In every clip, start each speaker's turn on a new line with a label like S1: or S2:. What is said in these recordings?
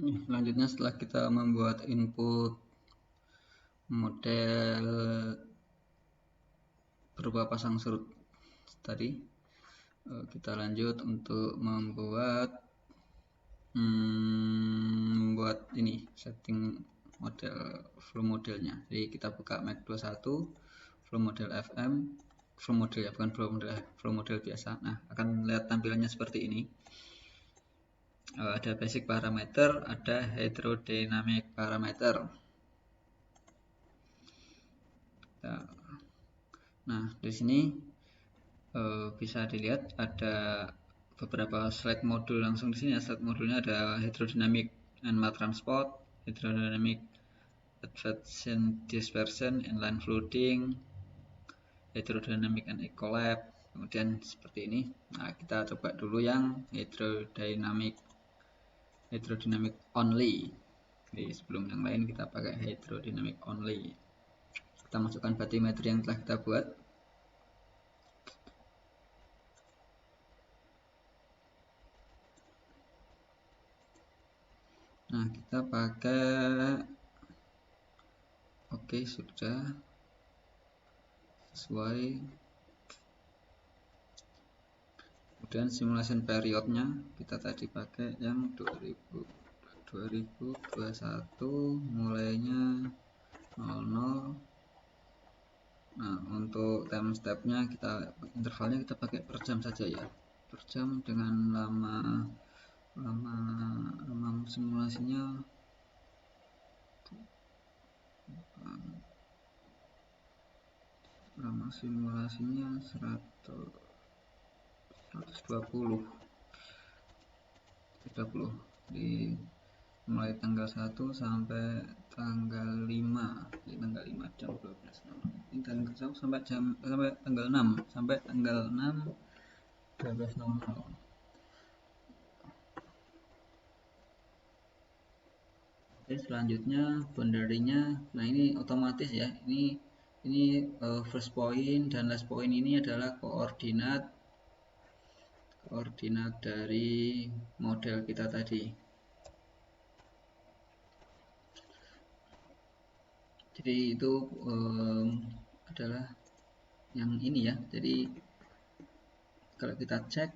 S1: Selanjutnya setelah kita membuat input model berupa pasang surut tadi, kita lanjut untuk membuat ini setting model flow modelnya. Jadi kita buka Mac21 flow model FM, flow model ya, bukan flow model biasa. Nah, akan lihat tampilannya seperti ini. Ada basic parameter, ada hydrodynamic parameter. Nah, di sini bisa dilihat ada beberapa select modul langsung di sini. Select modulnya ada hydrodynamic and mass transport, hydrodynamic advection dispersion, inline flooding, hydrodynamic and ecolab. Kemudian seperti ini. Nah, kita coba dulu yang hydrodynamic only. Jadi sebelum yang lain kita pakai hydrodynamic only. Kita masukkan bathymetry yang telah kita buat. Nah, kita pakai oke, sudah sesuai. Kemudian simulation periodnya kita tadi pakai yang 2021 mulainya 00. Nah, untuk time stepnya kita intervalnya kita pakai per jam saja ya, per jam dengan lama simulasinya lama simulasinya 120 di mulai tanggal 1 sampai tanggal 5, di tanggal 5 jam 12. Ini sampai tanggal 6 12.00. Oke, selanjutnya boundary-nya. Nah, ini otomatis ya. Ini first point dan last point ini adalah koordinat dari model kita tadi. Jadi itu adalah yang ini ya. Jadi kalau kita cek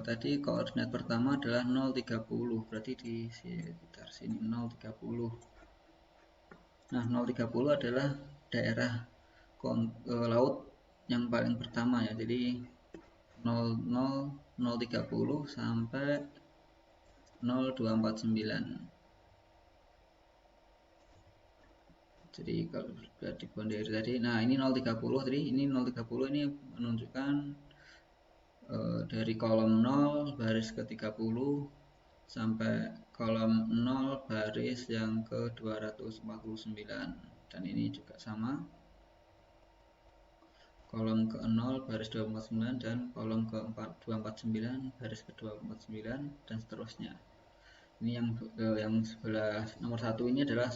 S1: tadi koordinat pertama adalah 0,30, berarti di sekitar sini 0,30. Nah, 0,30 adalah daerah laut yang paling pertama ya. Jadi 0,30 sampai 0,249. Jadi kalau di boundary tadi, nah ini 0,30 tadi, ini 0,30 ini menunjukkan dari kolom 0 baris ke 30 sampai kolom 0 baris yang ke 249, dan ini juga sama, kolom ke 0 baris 249 dan kolom ke 249 baris ke 249 dan seterusnya. Ini yang sebelah nomor 1 ini adalah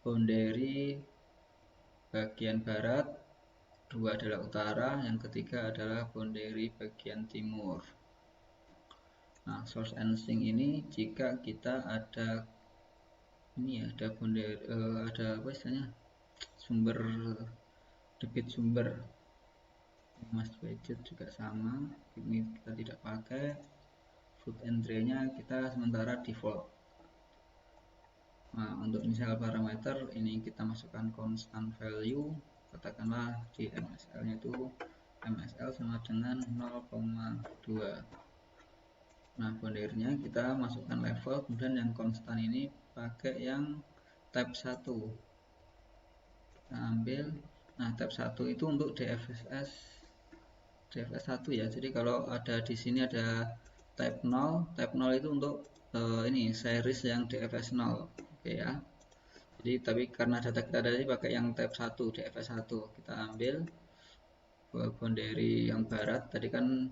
S1: boundary bagian barat, 2 adalah utara, yang ketiga adalah boundary bagian timur. Nah, source and sink ini jika kita ada ini ya, ada boundary ada apa istilahnya, sumber debit sumber. Mas budget juga sama, ini kita tidak pakai. Flood and drain nya kita sementara default. Nah, untuk initial parameter ini kita masukkan constant value, katakanlah di MSL nya itu MSL sama dengan 0,2. Nah, boundary-nya kita masukkan level, kemudian yang konstan ini pakai yang type 1. Kita ambil. Nah, type 1 itu untuk DFS 1 ya. Jadi kalau ada di sini ada type 0 itu untuk ini series yang DFS 0. Oke ya. Jadi tapi karena data kita tadi pakai yang type 1 DFS 1, kita ambil boundary yang barat tadi kan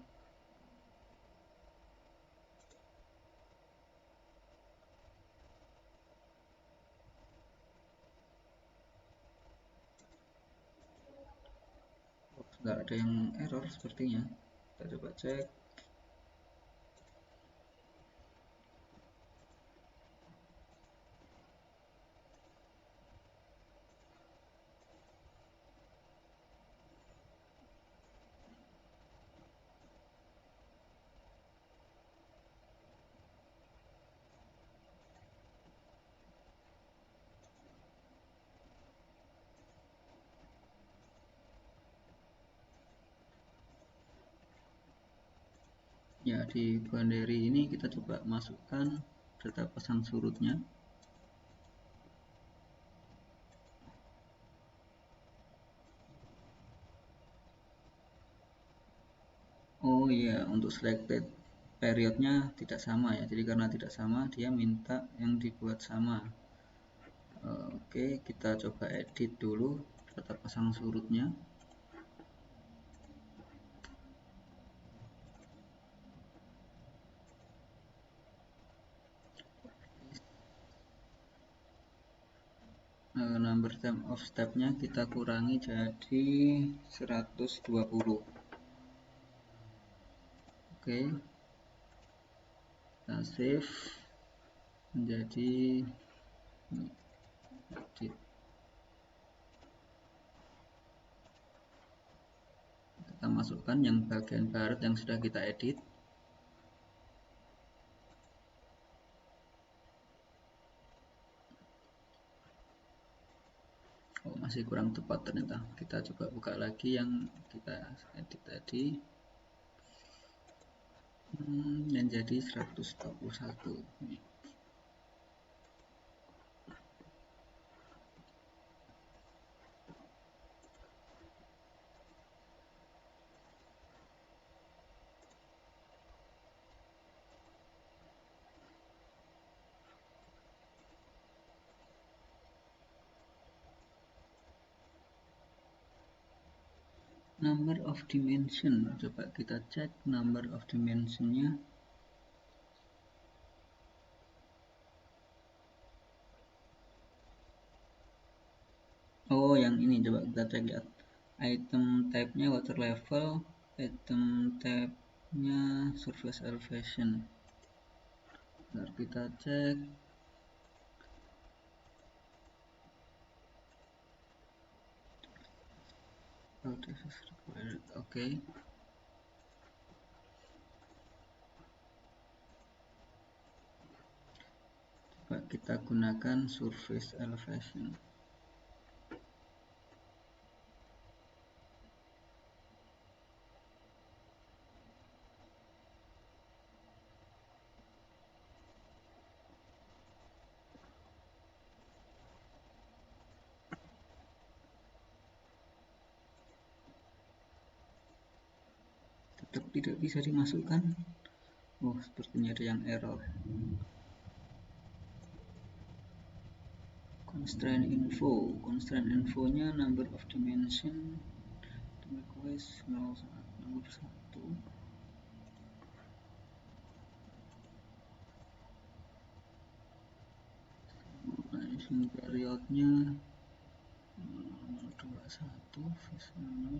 S1: nggak ada yang error sepertinya. Kita coba cek. Ya, di boundary ini kita coba masukkan data pasang surutnya. Oh iya, untuk selected periodnya tidak sama ya. Jadi karena tidak sama, dia minta yang dibuat sama. Oke, kita coba edit dulu data pasang surutnya. Number time of step-nya kita kurangi jadi 120. Oke, kita save menjadi edit. Kita masukkan yang bagian barat yang sudah kita edit. Oh, masih kurang tepat ternyata. Kita coba buka lagi yang kita edit tadi. Dan jadi 141. Ini. Number of dimension, coba kita cek number of dimensionnya. Oh, yang ini coba kita cek ya. Item type-nya water level, item type-nya surface elevation. Bentar, kita cek. Oh, this is required. Oke. Coba kita gunakan surface elevation. Tetap tidak bisa dimasukkan. Oh, sepertinya ada yang error. Constraint infonya number of dimension request nomor 1. Dimension periodnya 21 nomor 119.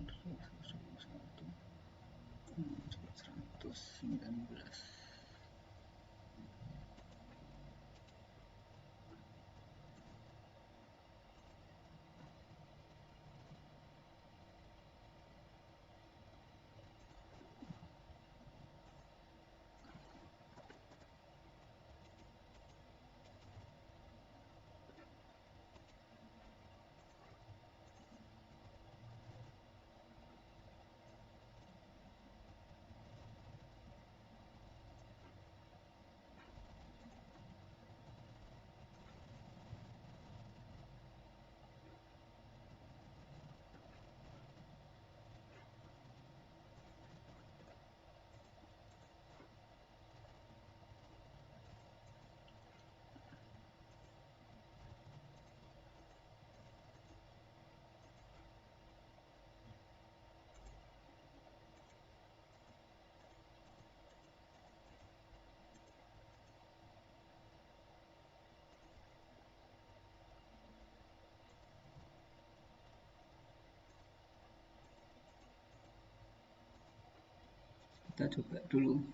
S1: Kita coba dulu,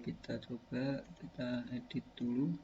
S1: kita edit dulu.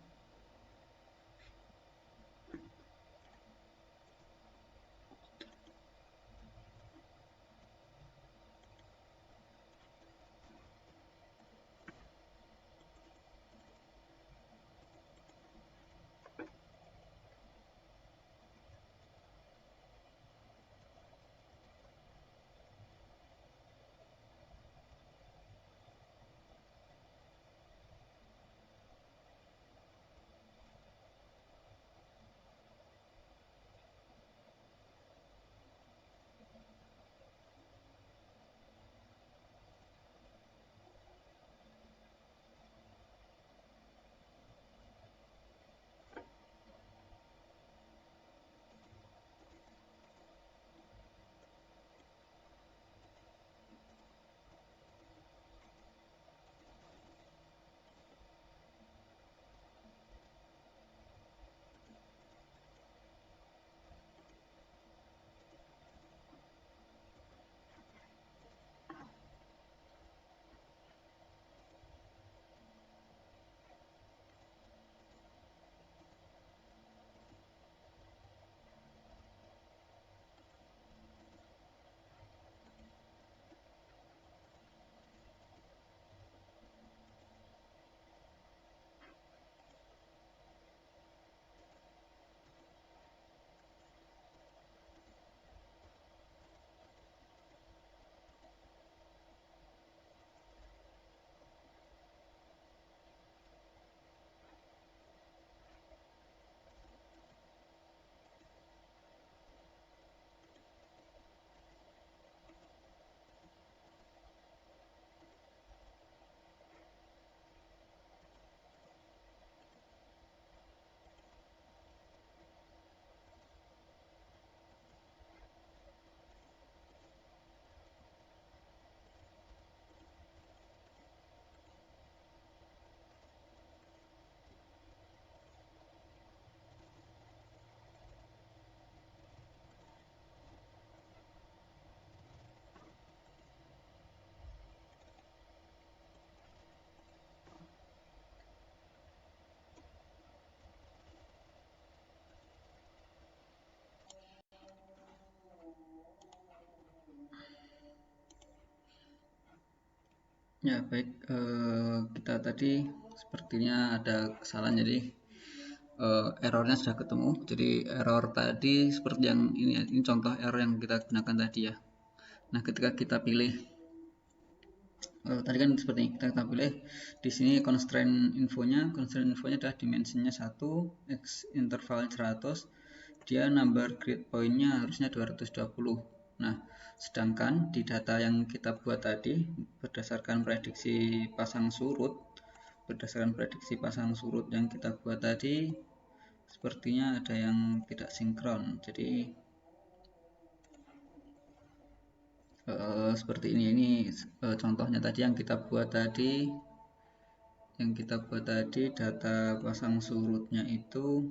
S1: Ya baik, kita tadi sepertinya ada kesalahan, jadi errornya sudah ketemu. Jadi error tadi seperti yang ini contoh error yang kita gunakan tadi ya. Nah ketika kita pilih tadi kan seperti ini, kita pilih di sini constraint infonya adalah dimensinya 1, x interval 100, dia number grid pointnya harusnya 220. Nah sedangkan di data yang kita buat tadi berdasarkan prediksi pasang surut yang kita buat tadi sepertinya ada yang tidak sinkron. Jadi seperti ini contohnya tadi yang kita buat tadi data pasang surutnya itu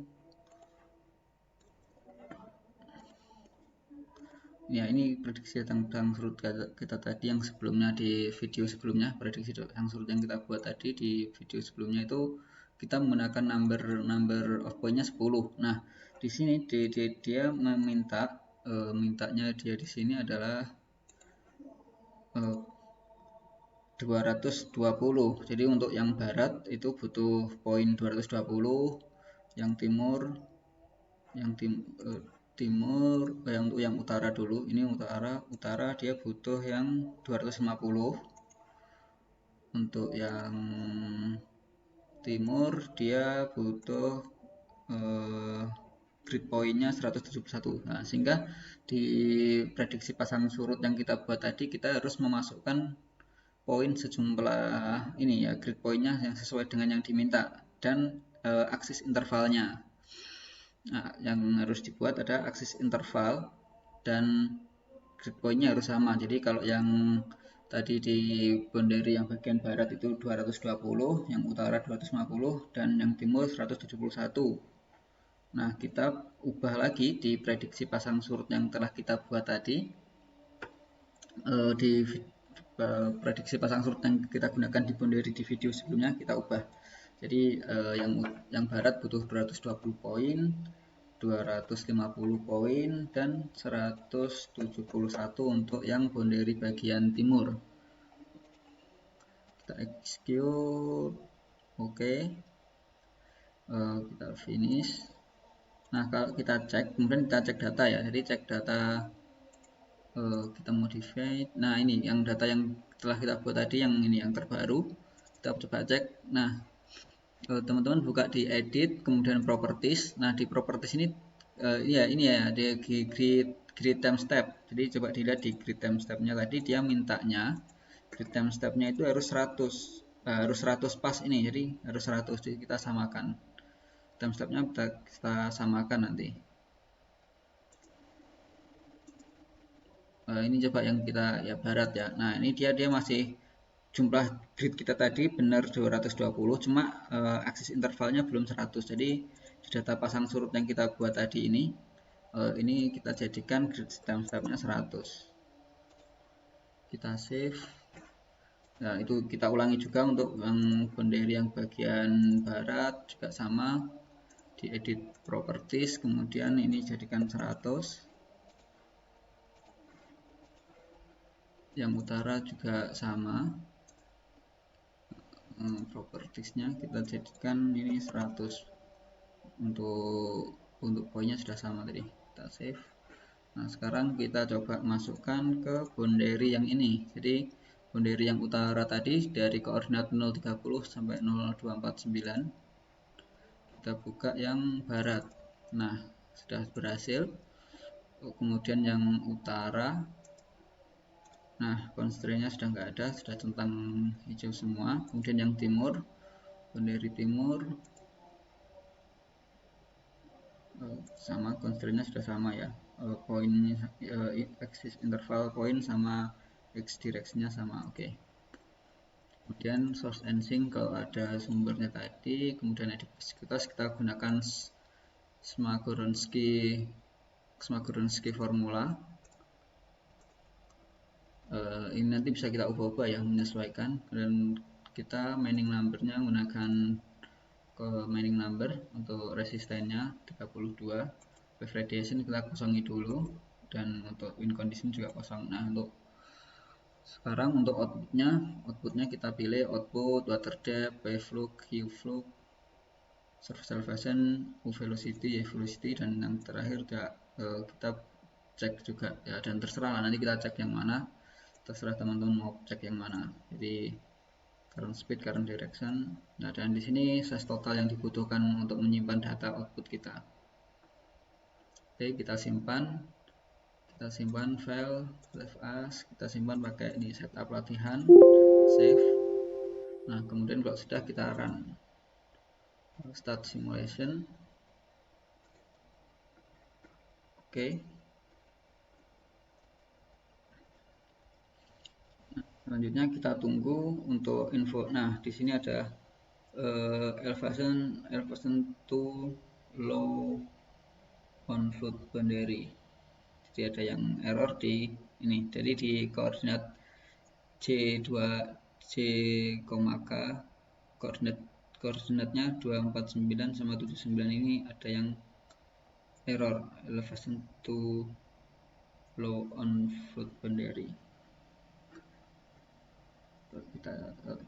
S1: ya, ini prediksi tentang surut kita tadi yang sebelumnya di video sebelumnya, prediksi tentang surut yang kita buat tadi di video sebelumnya itu kita menggunakan number of point-nya 10. Nah di sini dia meminta mintanya dia di sini adalah 220. Jadi untuk yang barat itu butuh poin 220, yang timur untuk yang utara dulu, ini utara dia butuh yang 250. Untuk yang timur dia butuh grid pointnya 171. Nah sehingga di prediksi pasang surut yang kita buat tadi kita harus memasukkan poin sejumlah ini ya, grid pointnya yang sesuai dengan yang diminta dan aksis intervalnya. Nah, yang harus dibuat ada aksis interval dan grid pointnya harus sama. Jadi kalau yang tadi di boundary yang bagian barat itu 220, yang utara 250, dan yang timur 171. Nah kita ubah lagi di prediksi pasang surut yang telah kita buat tadi. Di prediksi pasang surut yang kita gunakan di boundary di video sebelumnya kita ubah. Jadi yang barat butuh 220 poin, 250 poin, dan 171 untuk yang boundary bagian timur. Kita execute, oke. Kita finish. Nah kalau kita cek, kemudian kita cek data ya. Jadi cek data, kita modify. Nah ini yang data yang telah kita buat tadi, yang ini yang terbaru. Kita coba cek. Nah teman-teman buka di edit, kemudian properties. Nah di properties ini ya ini ya ada grid time step. Jadi coba dilihat di grid time stepnya tadi, dia mintanya grid time stepnya itu harus 100 pas ini, jadi harus 100. Jadi kita samakan time stepnya, kita samakan nanti. Ini coba yang kita ya barat ya. Nah ini dia masih jumlah grid kita tadi benar 220, cuma aksis intervalnya belum 100. Jadi di data pasang surut yang kita buat tadi ini kita jadikan grid time stepnya 100. Kita save. Nah itu kita ulangi juga untuk yang boundary yang bagian barat juga sama, di edit properties, kemudian ini jadikan 100. Yang utara juga sama, propertiesnya kita jadikan ini 100. Untuk poinnya sudah sama tadi, kita save. Nah sekarang kita coba masukkan ke boundary yang ini. Jadi boundary yang utara tadi dari koordinat 030 sampai 0249, kita buka yang barat. Nah sudah berhasil. Kemudian yang utara, nah constraint-nya sudah nggak ada, sudah centang hijau semua. Kemudian yang timur, boundary timur sama, constraint-nya sudah sama ya, poinnya axis interval point sama x direction-nya sama. Oke. Kemudian source and sink kalau ada sumbernya tadi, kemudian edit kita gunakan Smagoronsky formula. Ini nanti bisa kita ubah-ubah ya, menyesuaikan. Dan kita mining number-nya menggunakan ke mining number. Untuk resistennya 32, wave radiation kita kosongi dulu, dan untuk win condition juga kosong. Nah untuk Sekarang untuk outputnya kita pilih output, water depth, wave flux, Q flux, surface elevation, U velocity, Y velocity, dan yang terakhir kita cek juga ya, dan terserah lah nanti kita cek yang mana, terserah teman-teman mau cek yang mana. Jadi current speed, current direction. Nah, dan di sini size total yang dibutuhkan untuk menyimpan data output kita. Oke, kita simpan file save as, kita simpan pakai ini setup latihan, save. Nah, kemudian kalau sudah kita run, start simulation. Oke. Nah, selanjutnya kita tunggu untuk info. Nah, di sini ada elevation to low on flood boundary. Jadi ada yang error di ini. Jadi di koordinat C2 C, K koordinatnya 249 sama 79 ini ada yang error, elevation to low on flood boundary.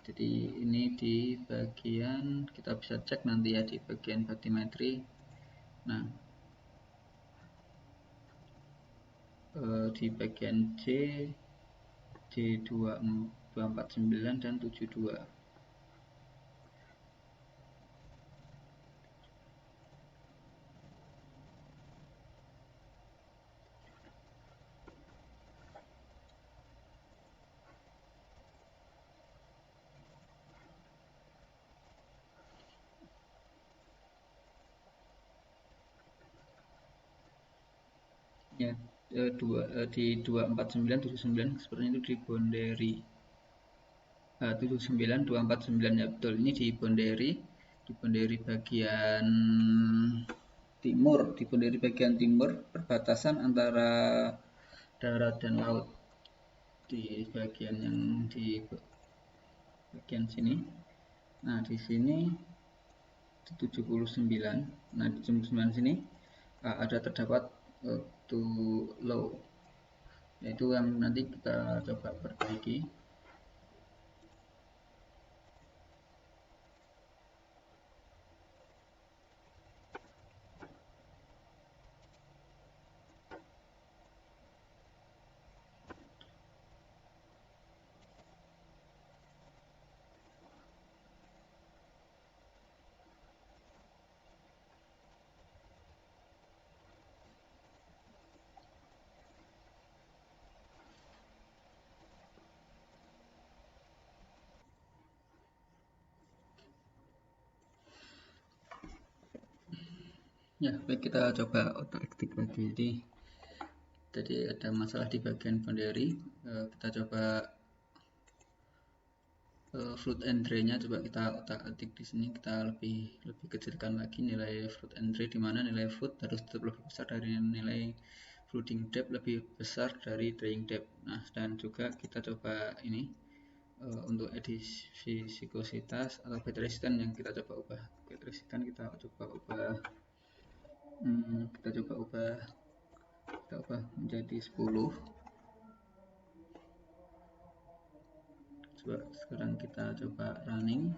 S1: Jadi ini di bagian kita bisa cek nanti ya di bagian bathymetry. Nah, di bagian C249 dan 72. Ya, di 249 79 sepertinya itu di boundary 79 249 ya betul, ini di boundary bagian timur, di boundary bagian timur perbatasan antara darat dan laut, di bagian yang di bagian sini. Nah, di sini 79. Nah, di 79 sini ada terdapat too low, yaitu yang nanti kita coba perbaiki. Ya, baik, kita coba otak-atik lagi. Jadi ada masalah di bagian boundary. Kita coba flood and drain-nya coba kita otak-atik di sini. Kita lebih kecilkan lagi nilai flood and drain, di mana nilai flood harus tetap lebih besar dari nilai flooding depth, lebih besar dari draining depth. Nah, dan juga kita coba ini untuk edisi viskositas atau bed resistance yang kita coba ubah. Bed resistance kita coba ubah menjadi 10. Coba sekarang kita coba running.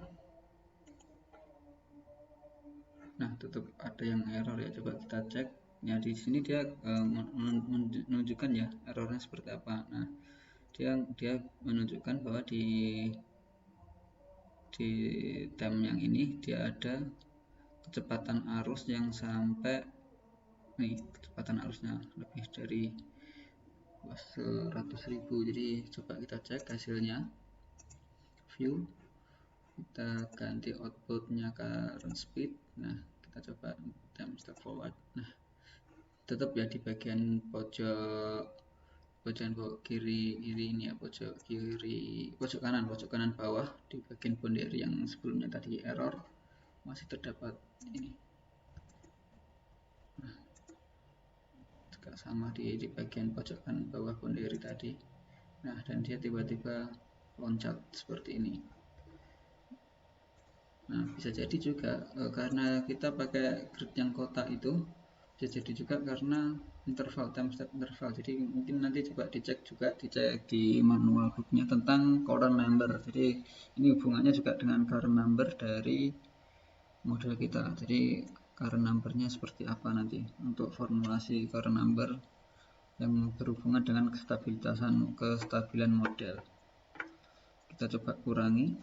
S1: Nah, tetap ada yang error ya, coba kita cek ya. Di sini dia menunjukkan ya errornya seperti apa. Nah, dia menunjukkan bahwa di tem yang ini dia ada kecepatan arus yang sampai nih, kecepatan arusnya lebih dari 100.000. Jadi coba kita cek hasilnya, view, kita ganti outputnya current speed. Nah, kita coba time step forward. Nah, tetap ya di bagian pojok kiri ini ya, pojok kanan bawah, di bagian boundary yang sebelumnya tadi error masih terdapat ini. Nah, juga sama di bagian pojok kanan bawah boundary tadi. Nah, dan dia tiba-tiba loncat seperti ini. Nah, bisa jadi juga karena kita pakai grid yang kotak itu, bisa jadi juga karena interval, time step interval. Jadi mungkin nanti coba dicek di manual booknya tentang current number. Jadi ini hubungannya juga dengan current number dari model kita. Jadi current numbernya seperti apa nanti untuk formulasi current number yang berhubungan dengan kestabilan model. Kita coba kurangi.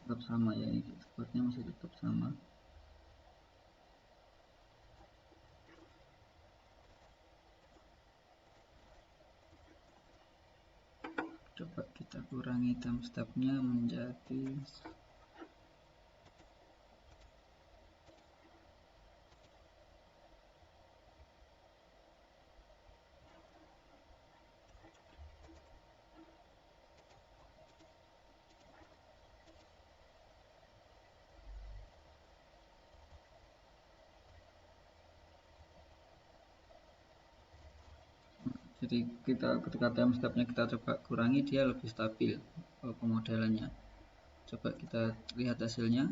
S1: Tetap sama ya, ini sepertinya masih tetap sama. Coba kita kurangi time step-nya menjadi jadi ketika time step-nya kita coba kurangi, dia lebih stabil pemodelannya. Coba kita lihat hasilnya.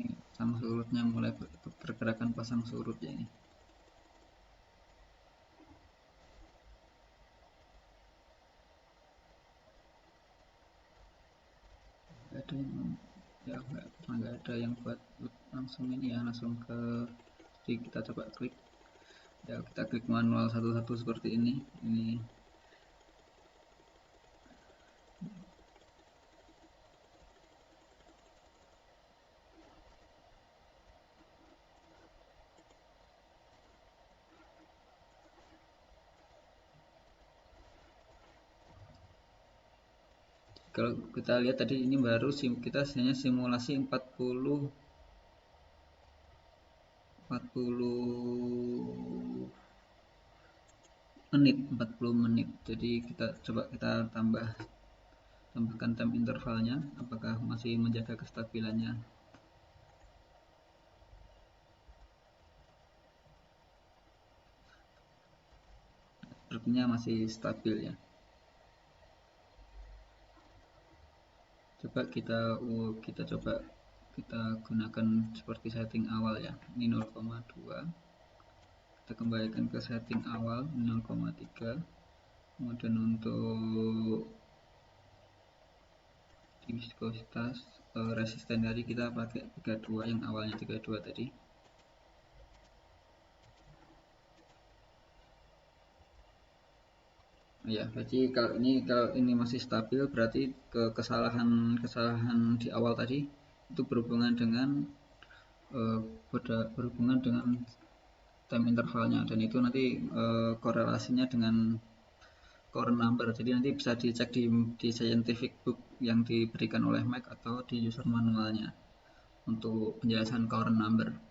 S1: Ini pasang surutnya mulai pergerakan pasang surut ya ini. Ada yang ya nggak ada yang buat langsung ini ya, langsung ke, jadi kita coba klik ya, kita klik manual satu-satu seperti ini. Kalau kita lihat tadi ini baru kita hanya simulasi 40 menit. Jadi kita coba tambahkan time intervalnya, apakah masih menjaga kestabilannya. Sepertinya masih stabil ya. Coba kita gunakan seperti setting awal ya. Ini 0,2. Kita kembalikan ke setting awal 0,3. Kemudian untuk viskositas resisten tadi kita pakai 32, yang awalnya 32 tadi. Ya, jadi kalau ini masih stabil, berarti kesalahan di awal tadi itu berhubungan dengan time intervalnya, dan itu nanti korelasinya dengan current number. Jadi nanti bisa dicek di scientific book yang diberikan oleh Mac atau di user manualnya untuk penjelasan current number.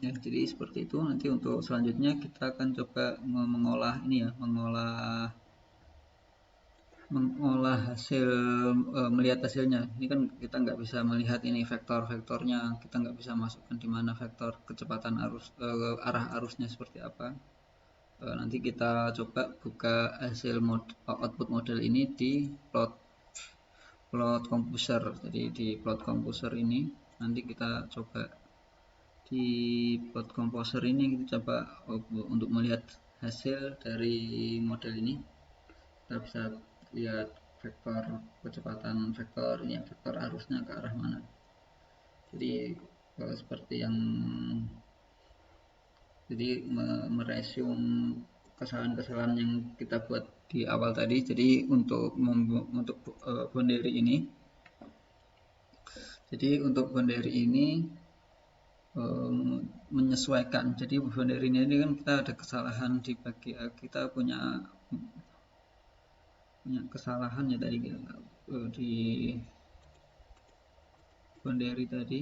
S1: Ya, jadi seperti itu. Nanti untuk selanjutnya kita akan coba mengolah hasil, melihat hasilnya. Ini kan kita nggak bisa melihat ini vektor-vektornya, kita nggak bisa masukkan di mana vektor kecepatan arah arusnya seperti apa. Nanti kita coba buka hasil output model ini di plot plot composer. Jadi di plot composer ini nanti kita coba di plot composer ini kita coba untuk melihat hasil dari model ini. Kita bisa lihat vektor kecepatan vektor ini, vektor arusnya ke arah mana. Jadi seperti yang meresume kesalahan-kesalahan yang kita buat di awal tadi. Jadi untuk boundary ini, menyesuaikan. Jadi boundary ini kan kita ada kesalahan di kita punya kesalahan ya tadi di boundary tadi.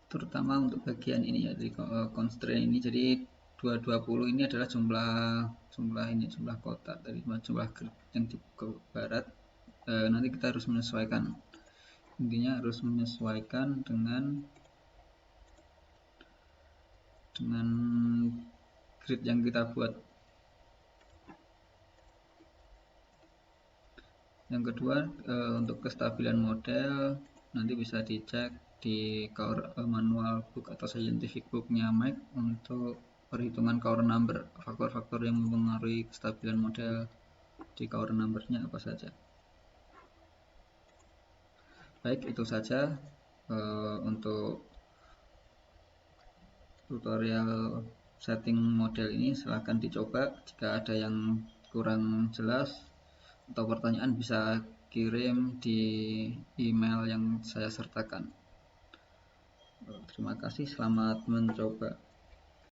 S1: Terutama untuk bagian ini ya, di constraint ini. Jadi 220 ini adalah jumlah kotak dari jumlah grid yang di ke barat. Nanti kita harus menyesuaikan, intinya harus menyesuaikan dengan grid yang kita buat. Yang kedua, untuk kestabilan model nanti bisa dicek di Core manual book atau scientific booknya Mike untuk perhitungan Core number, faktor-faktor yang mempengaruhi kestabilan model di Core numbernya apa saja. Baik, itu saja untuk tutorial setting model ini. Silahkan dicoba. Jika ada yang kurang jelas atau pertanyaan bisa kirim di email yang saya sertakan. Terima kasih, selamat mencoba.